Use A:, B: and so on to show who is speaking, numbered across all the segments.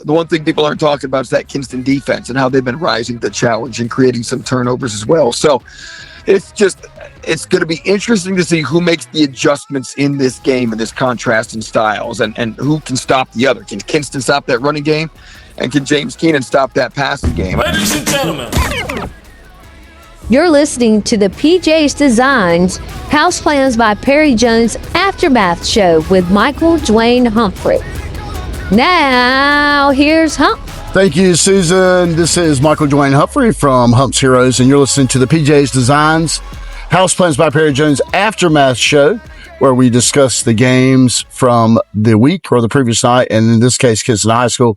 A: the one thing people aren't talking about is that Kinston defense and how they've been rising to the challenge and creating some turnovers as well. So it's going to be interesting to see who makes the adjustments in this game and this contrast in styles and who can stop the other. Can Kinston stop that running game? And can James Kenan stop that passing game?
B: Ladies and gentlemen.
C: You're listening to the PJ's Designs House Plans by Perry Jones Aftermath Show with Michael Dwayne Humphrey. Now, here's Hump.
D: Thank you, Susan. This is Michael Dwayne Humphrey from Hump's Heroes, and you're listening to the PJ's Designs House Plans by Perry Jones Aftermath Show, where we discuss the games from the week or the previous night, and in this case, Kinston High School.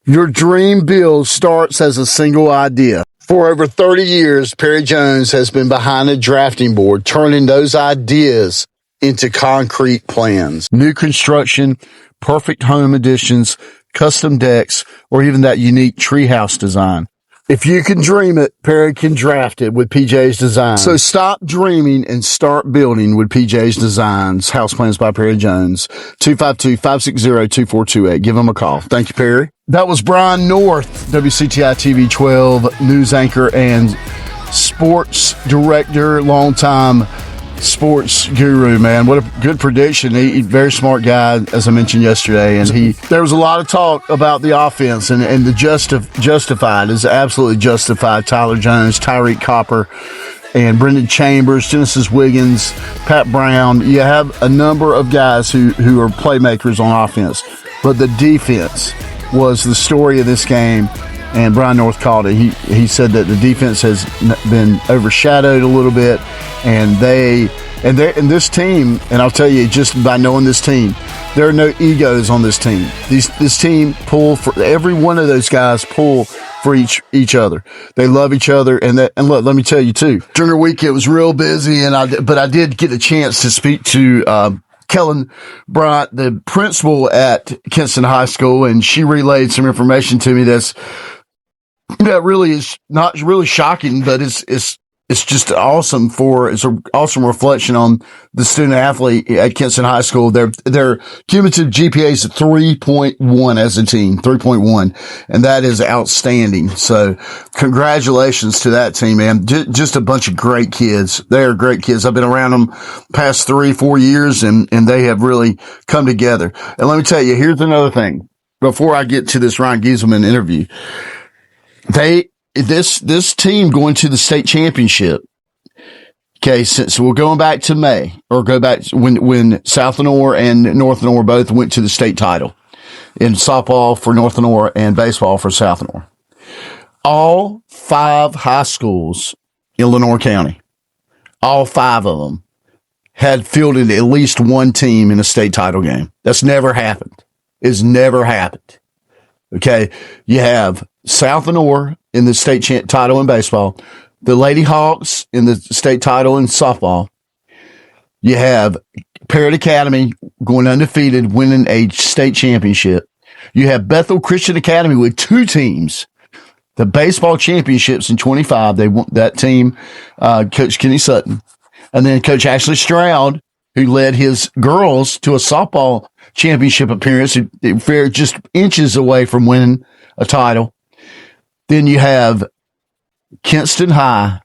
D: Your dream build starts as a single idea. For over 30 years, Perry Jones has been behind a drafting board, turning those ideas into concrete plans. New construction, perfect home additions, custom decks, or even that unique treehouse design. If you can dream it, Perry can draft it with PJ's Designs. So stop dreaming and start building with PJ's Designs. House Plans by Perry Jones. 252-560-2428. Give them a call. Thank you, Perry. That was Brian North, WCTI TV 12 news anchor and sports director, longtime sports guru, man. What a good prediction. He very smart guy, as I mentioned yesterday. And there was a lot of talk about the offense and the justified is absolutely justified. Tyler Jones, Tyreek Copper, and Brendan Chambers, Genesis Wiggins, Pat Brown. You have a number of guys who are playmakers on offense, but the defense was the story of this game. And Brian North called it. He said that the defense has been overshadowed a little bit, and this team, and I'll tell you, just by knowing this team, there are no egos on this team. This team pull for every one of those guys pull for each other. They love each other, and look, let me tell you too. During the week, it was real busy, but I did get a chance to speak to Kellen Bryant, the principal at Kinston High School, and she relayed some information to me that really is not really shocking, but it's just awesome. It's an awesome reflection on the student athlete at Kinston High School. Their cumulative GPA is 3.1 as a team, 3.1, and that is outstanding. So congratulations to that team, man. Just a bunch of great kids. They are great kids. I've been around them past 3-4 years, and they have really come together. And let me tell you, here's another thing. Before I get to this Ryan Gieselman interview, this team going to the state championship. Okay, so we're going back to May, or go back when South Lenore and North Lenore both went to the state title in softball for North Lenore and baseball for South Lenore. All 5 high schools in Lenore County, all 5 of them had fielded at least one team in a state title game. That's never happened. It's never happened. Okay, you have South Lenore in the state title in baseball, the Lady Hawks in the state title in softball. You have Parrott Academy going undefeated, winning a state championship. You have Bethel Christian Academy with 2 teams, the baseball championships in 25. They won that team, Coach Kenny Sutton, and then Coach Ashley Stroud, who led his girls to a softball championship appearance. They're just inches away from winning a title. Then you have Kinston High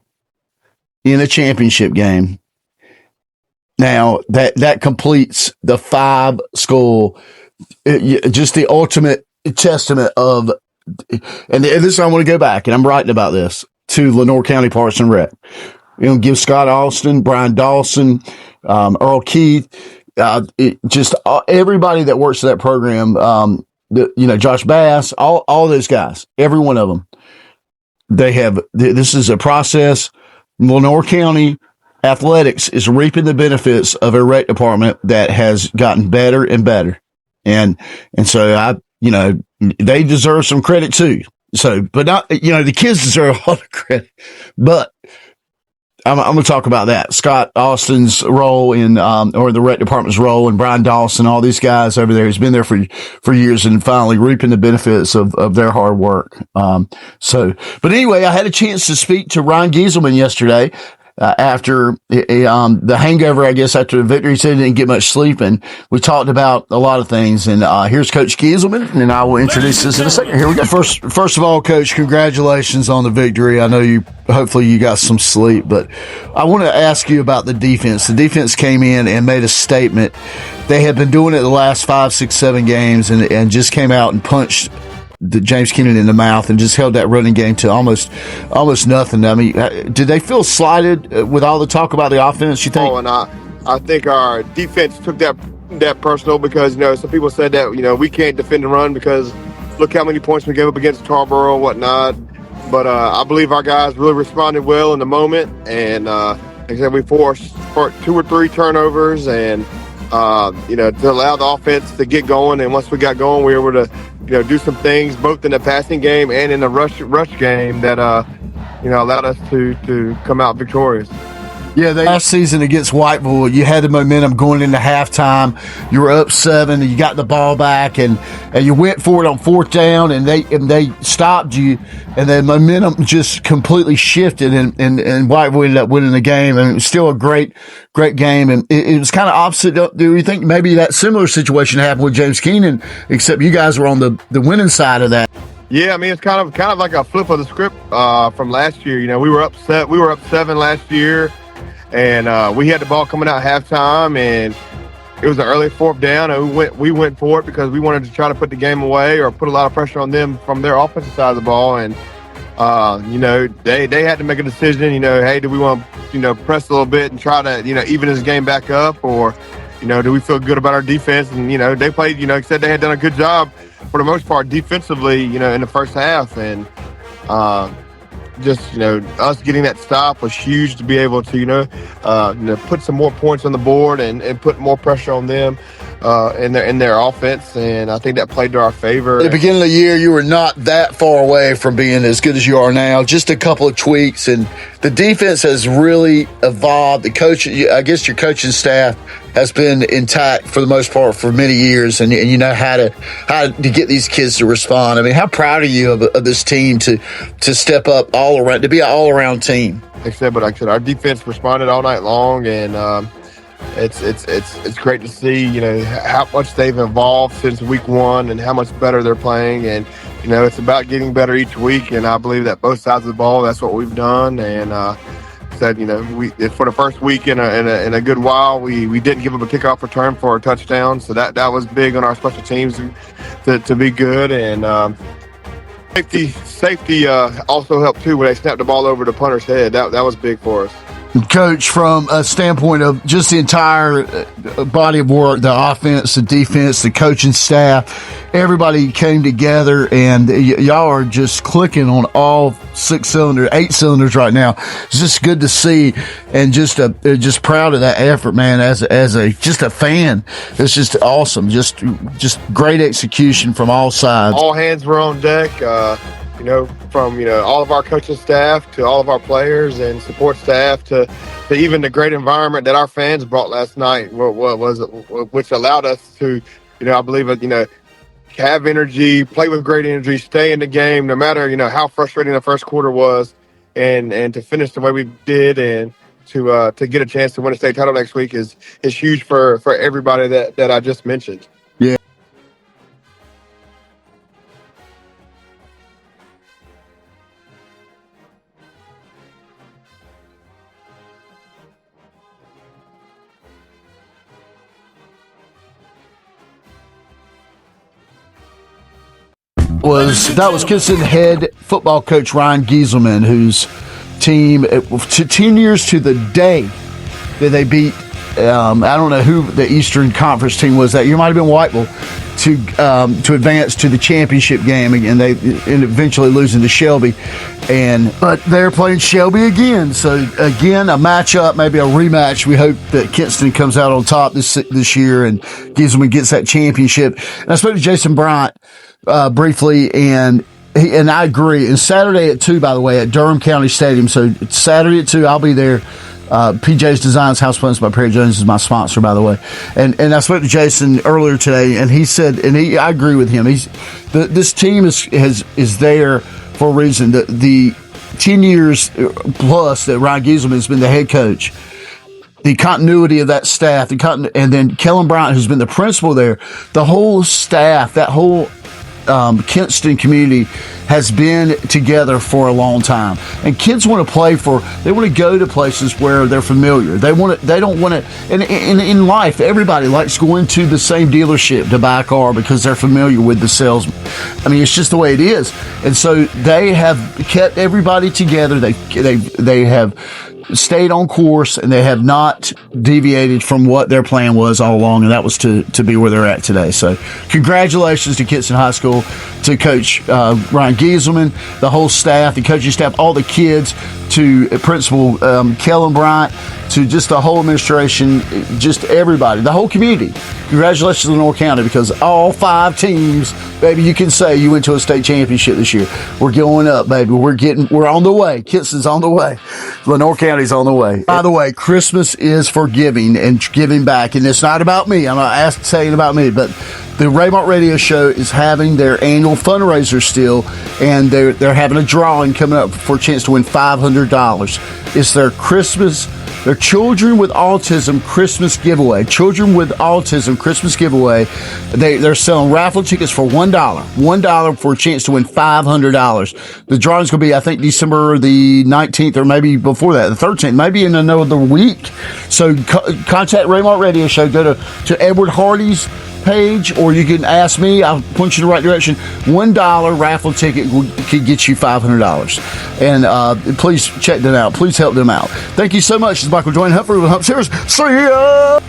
D: in a championship game. Now that completes the 5 school, just the ultimate testament of, and this I want to go back, and I'm writing about this, to Lenore County Parks and Rec. Give Scott Austin, Brian Dawson, Earl Keith, everybody that works at that program, Josh Bass, all those guys, every one of them. This is a process. Lenore County athletics is reaping the benefits of a rec department that has gotten better and better. And so they deserve some credit too. So, but not, the kids deserve a lot of credit, but I'm going to talk about that. Scott Austin's role in, or the rec department's role, and Brian Dawson, all these guys over there, he's been there for years, and finally reaping the benefits of their hard work. But anyway, I had a chance to speak to Ryan Gieselman yesterday, after the hangover, I guess, after the victory. He said he didn't get much sleep, and we talked about a lot of things. And here's Coach Gieselman, and I will introduce this in a second. Here we go. First of all, Coach, congratulations on the victory. I know hopefully you got some sleep, but I want to ask you about the defense. The defense came in and made a statement. They had been doing it the last 5, 6, 7 games, and just came out and punched the James Kenan in the mouth and just held that running game to almost nothing. I mean, did they feel slighted with all the talk about the offense, you think?
B: Oh, and I think our defense took that personal because, some people said that, we can't defend the run because look how many points we gave up against Tarboro and whatnot. But I believe our guys really responded well in the moment. And like I said, we forced 2 or 3 turnovers and, to allow the offense to get going. And once we got going, we were able to, do some things both in the passing game and in the rush game that, allowed us to come out victorious.
D: Yeah, last season against Whiteville, you had the momentum going into halftime. You were up 7, and you got the ball back, and you went for it on 4th down, and they stopped you, and the momentum just completely shifted, and Whiteville ended up winning the game, and it was still a great game, and it was kind of opposite. Do you think maybe that similar situation happened with James Kenan, except you guys were on the winning side of that?
B: Yeah, I mean, it's kind of like a flip of the script from last year. We were up 7 last year. And we had the ball coming out halftime, and it was an early 4th down, and we went for it because we wanted to try to put the game away or put a lot of pressure on them from their offensive side of the ball. And they had to make a decision. Hey, do we want to press a little bit and try to even this game back up, or do we feel good about our defense? And they played. Said they had done a good job for the most part defensively. In the first half, and just us getting that stop was huge to be able to put some more points on the board and put more pressure on them in their offense, and I think that played to our favor.
D: At the beginning of the year, you were not that far away from being as good as you are now. Just a couple of tweaks, and the defense has really evolved. The coach, I guess, your coaching staff has been intact for the most part for many years, and you know how to get these kids to respond. I mean, how proud are you of this team to step up all around, to be an all-around team?
B: Like I said, our defense responded all night long, and it's great to see how much they've evolved since week 1 and how much better they're playing. And it's about getting better each week, and I believe that both sides of the ball, that's what we've done. And said, we for the first week in a good while, we didn't give up a kickoff return for a touchdown, so that was big on our special teams to be good. And safety also helped too when they snapped the ball over the punter's head. That was big for us.
D: Coach, from a standpoint of just the entire body of work, the offense, the defense, the coaching staff, everybody came together, and y'all are just clicking on all 8 cylinders right now. It's just good to see, and just proud of that effort, man. As just a fan, it's just awesome. Just great execution from all sides.
B: All hands were on deck. From all of our coaching staff to all of our players and support staff to even the great environment that our fans brought last night, which allowed us to, I believe, have energy, play with great energy, stay in the game, no matter how frustrating the first quarter was, and to finish the way we did, and to get a chance to win a state title next week is huge for everybody that I just mentioned.
D: Yeah. That was Kinston head football coach Ryan Gieselman, whose team, 10 years to the day that they beat, I don't know who the Eastern Conference team was that year, might have been Whiteville, to advance to the championship game, and they eventually losing to Shelby. But they're playing Shelby again, so again a matchup, maybe a rematch. We hope that Kinston comes out on top this year and Gieselman gets that championship. And I spoke to Jason Bryant briefly, and I agree. And Saturday at 2, by the way, at Durham County Stadium. So it's Saturday at 2. I'll be there. PJ's Designs, House Plans by Perry Jones is my sponsor, by the way. And I spoke to Jason earlier today, and he said, I agree with him. This team is there for a reason. The 10 years plus that Ryan Gieselman has been the head coach, the continuity of that staff, and then Kellen Bryant, who's been the principal there, the whole staff, that whole Kinston community has been together for a long time, and kids want to they want to go to places where they're familiar. They don't want to, and in life, everybody likes going to the same dealership to buy a car because they're familiar with the salesman. I mean, it's just the way it is. And so they have kept everybody together. They have stayed on course, and they have not deviated from what their plan was all along, and that was to be where they're at today. So congratulations to Kinston High School, to Coach Ryan Gieselman, the whole staff, the coaching staff, all the kids, to Principal Kellen Bryant, to just the whole administration, just everybody, the whole community. Congratulations to Lenore County, because all 5 teams, baby, you can say you went to a state championship this year. We're going up, baby. We're on the way. Kinston's on the way. Lenore County's on the way. By the way, Christmas is for giving and giving back, and it's not about me. I'm not saying about me, but the Raymart Radio Show is having their annual fundraiser still, and they're having a drawing coming up for a chance to win $500. It's their Children with Autism Christmas giveaway. Children with Autism Christmas giveaway. They're selling raffle tickets for $1. $1 for a chance to win $500. The drawing's going to be, I think, December the 19th, or maybe before that, the 13th, maybe in another week. So contact Raymart Radio Show. Go to Edward Hardy's page, or you can ask me. I'll point you in the right direction. $1 raffle ticket could get you $500, and please check them out. Please help them out. Thank you so much. This is Michael Dwayne Humphrey with Hump Series. See ya.